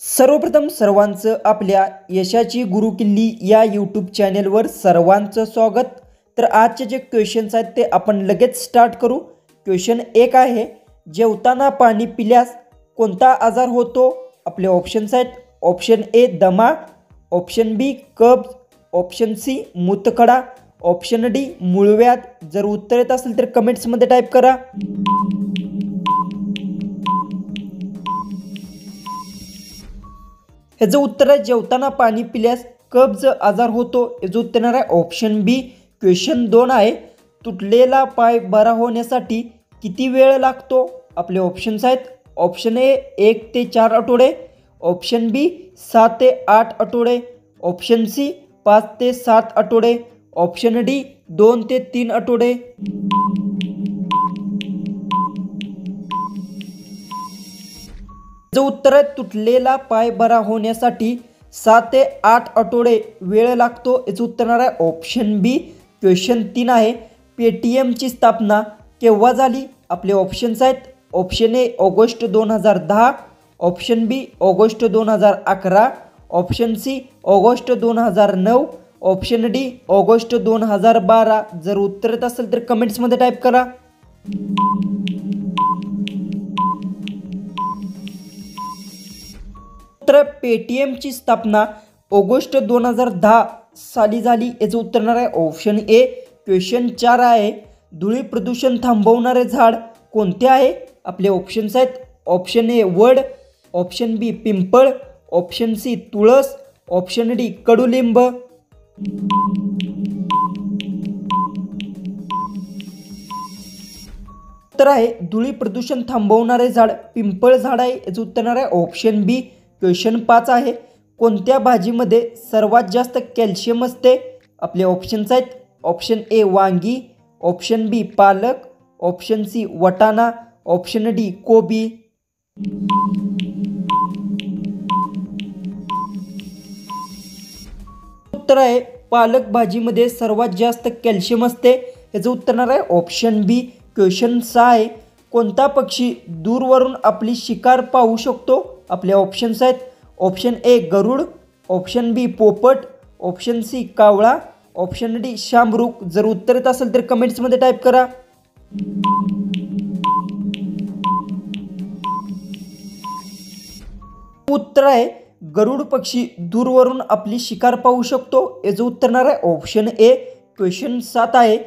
सर्वप्रथम सर्वांचं आपल्या यशाची गुरुकिल्ली या यूट्यूब चॅनेलवर सर्वांचं स्वागत। तर आजचे जे क्वेश्चन्स आहेत ते आपण लगेच स्टार्ट करू। क्वेश्चन 1 आहे, जेवताना पाणी पिल्यास कोणता आजार होतो? आपले ऑप्शन्स आहेत, ऑप्शन ए दमा, ऑप्शन बी कब्ज, ऑप्शन सी मूतखडा, ऑप्शन डी मूळव्याध। जर उत्तर येत असेल तर कमेंट्समध्ये टाईप करा। ह्याचं उत्तर आहे जेवताना पाणी पिल्यास कब्ज आजार होतो। याचं उत्तर आहे ऑप्शन बी। क्वेश्चन 2 आहे, तुटलेला पाय बरा होण्यासाठी किती वेळ लागतो? आपले ऑप्शन्स आहेत, ऑप्शन ए 1 ते 4 आठवडे, ऑप्शन बी 6 ते 8 आठवडे, ऑप्शन सी 5 ते 7 आठवडे, ऑप्शन डी 2 ते 3 आठवडे। जो उत्तर आहे तुटलेला पाय बरा होण्यासाठी 6 ते 8 आठवडे वेळ लागतो। याचं उत्तर आहे ऑप्शन बी। क्वेश्चन 3 आहे, पेटीएमची स्थापना केव्हा झाली? आपले ऑप्शन्स आहेत, option A August 2010, option B August 2011, option C August 2009, option D August 2012। जर उत्तर येत असेल तर कमेंट्समध्ये टाईप करा। तर पेटीएमची स्थापना ऑगस्ट 2010 साली झाली। याचं उत्तर आहे ऑप्शन ए। क्वेश्चन 4 आहे, धूळी प्रदूषण थांबवणारे झाड कोणते आहे? आपले ऑप्शन्स आहेत, ऑप्शन ए वड, ऑप्शन बी पिंपळ, ऑप्शन सी तुळस, ऑप्शन डी कडुलिंब। उत्तर आहे धूळी प्रदूषण थांबवणारे झाड पिंपळ झाड आहे। याचं उत्तर आहे ऑप्शन बी। क्वेश्चन 5 आहे, कोणत्या भाजीमध्ये सर्वात जास्त कॅल्शियम असते? आपले ऑप्शन्स आहेत, ऑप्शन ए वांगी, ऑप्शन बी पालक, ऑप्शन सी वटाणा, ऑप्शन डी कोबी। उत्तर आहे पालक भाजीमध्ये सर्वात जास्त कॅल्शियम असते। याचं उत्तर आहे ऑप्शन बी। क्वेश्चन 6 आहे, कोणता पक्षी दूरवरून आपली शिकार पाहू शकतो? आपले ऑप्शन्स आहेत, ऑप्शन ए गरुड, ऑप्शन बी पोपट, ऑप्शन सी कावळा, ऑप्शन डी शामरुख। जर उत्तर येत असेल तर कमेंट्समध्ये टाईप करा। उत्तर आहे गरुड पक्षी दूरवरून आपली शिकार पाहू शकतो। याचं उत्तर आहे ऑप्शन ए। क्वेश्चन 7 आहे,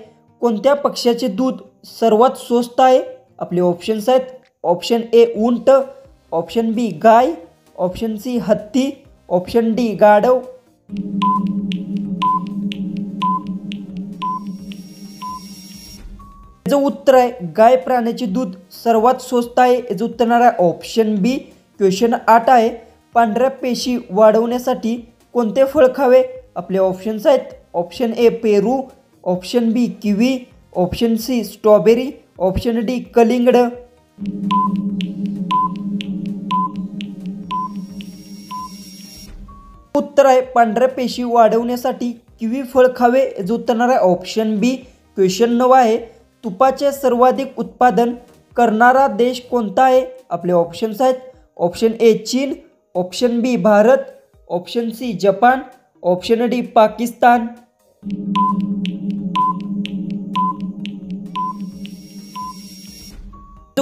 कोणत्या पक्ष्याचे दूध सर्वात स्वस्त आहे? आपले ऑप्शन्स आहेत, ऑप्शन ए उंट, ऑप्शन बी गाय, ऑप्शन सी हत्ती, ऑप्शन डी गाढव। याचं उत्तर आहे गाय प्राण्याचे दूध सर्वात स्वस्त आहे। याचं उत्तर आहे ऑप्शन बी। क्वेश्चन 8 आहे, पांढऱ्या पेशी वाढवण्यासाठी कोणते फळ खावे? आपले ऑप्शन्स आहेत, ऑप्शन ए पेरू, option B kiwi, option C strawberry, option D कलिंगड। उत्तर आहे पांढऱ्या पेशी वाढवण्यासाठी किवी फळ खावे। याचं उत्तर आहे ऑप्शन बी। क्वेश्चन 9 आहे, तुपाचे सर्वाधिक उत्पादन करणारा देश कोणता आहे? आपले ऑप्शन्स आहेत, ऑप्शन ए चीन, option B Bharat, option C जपान, ऑप्शन डी पाकिस्तान।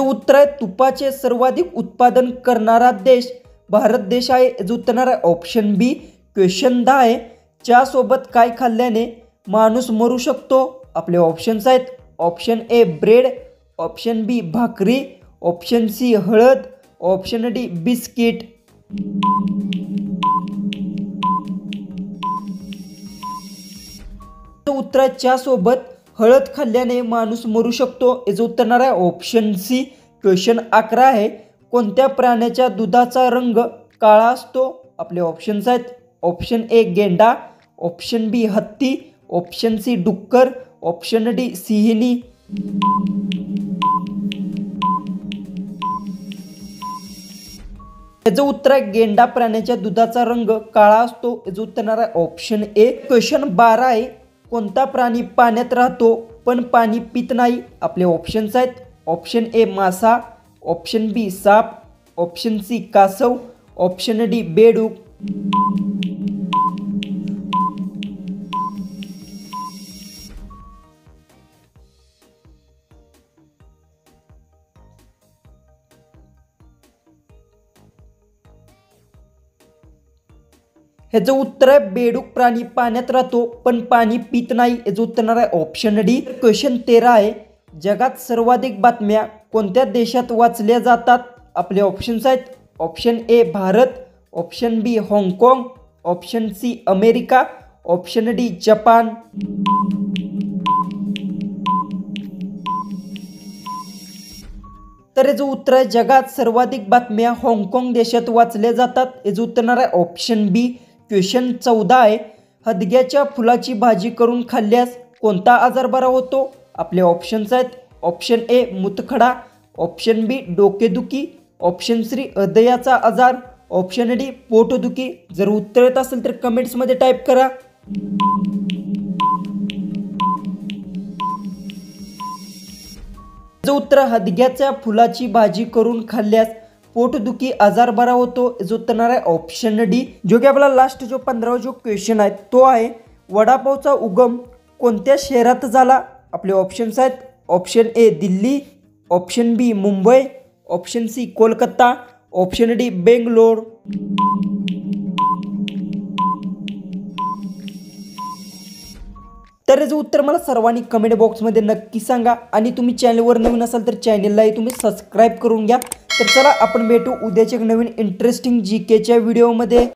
उत्तर आहे तुपाचे सर्वाधिक उत्पादन करणारा देश भारत देश आहे। याचं उत्तर आहे ऑप्शन बी। क्वेश्चन 10 आहे, चहा सोबत काय खाल्ल्याने माणूस मरू शकतो? आपले ऑप्शन्स आहेत, ऑप्शन ए ब्रेड, ऑप्शन बी भाकरी, ऑप्शन सी हळद, ऑप्शन डी बिस्किट। उत्तर आहे चहा सोबत हळद खाल्ल्याने माणूस मरू शकतो। याचं उत्तर आहे ऑप्शन सी। क्वेश्चन 11 आहे, कोणत्या प्राण्याच्या दुधाचा रंग काळा असतो? आपले ऑप्शन्स आहेत, ऑप्शन ए गेंडा, ऑप्शन बी हत्ती, ऑप्शन सी डुक्कर, ऑप्शन डी सिंहिणी। याचं उत्तर आहे गेंडा प्राण्याच्या दुधाचा रंग काळा असतो। याचं उत्तर आहे ऑप्शन ए। क्वेश्चन 12 आहे, कोणता प्राणी पाण्यात राहतो पण पाणी पित नाही? आपले ऑप्शन्स आहेत, ऑप्शन ए मासा, ऑप्शन बी साप, ऑप्शन सी कासव, ऑप्शन डी बेडूक. ह्याचं उत्तर आहे बेडूक प्राणी पाण्यात राहतो पण पाणी पित नाही. याचं उत्तर आहे ऑप्शन डी. क्वेश्चन 13 आहे. जगात सर्वाधिक बातम्या कोणत्या देशात वाचल्या जातात? आपले ऑप्शन्स आहेत. Option A Bharat, option B हाँगकाँग, option C America, option D Japan. तर याचं उत्तर आहे जगात सर्वाधिक बातम्या हाँगकाँग देशात वाचल्या जातात. याचं उत्तर आहे ऑप्शन बी. क्वेश्चन 14 आहे. हदग्याच्या फुलाची भाजी करून खाल्ल्यास कोणता आजार बरा होतो? आपले ऑप्शन्स आहेत. ऑप्शन ए मुतखडा, ऑप्शन बी डोकेदुखी, ऑप्शन सी हृदयाचा आजार, ऑप्शन डी पोटदुखी. जर उत्तर येत असेल तर कमेंट्समध्ये टाईप करा. याचं उत्तर हदग्याच्या फुलाची भाजी करून खाल्ल्यास पोटदुखी आजार बरा होतो. याचं उत्तर आहे ऑप्शन डी. जो की आपला लास्ट जो 15वा जो क्वेश्चन आहे तो आहे वडापावचा उगम कोणत्या शहरात झाला? आपले ऑप्शन्स आहेत. Option A Delhi, option B Mumbai, option C Kolkata, option D Bangalore. तर याचं उत्तर मला सर्वांनी कमेंट बॉक्समध्ये नक्की सांगा. आणि तुम्ही चॅनलवर नवीन असाल तर चॅनललाही तुम्ही सबस्क्राईब करून घ्या. तर चला आपण भेटू उद्याच्या एक नवीन इंटरेस्टिंग GKच्या व्हिडिओमध्ये.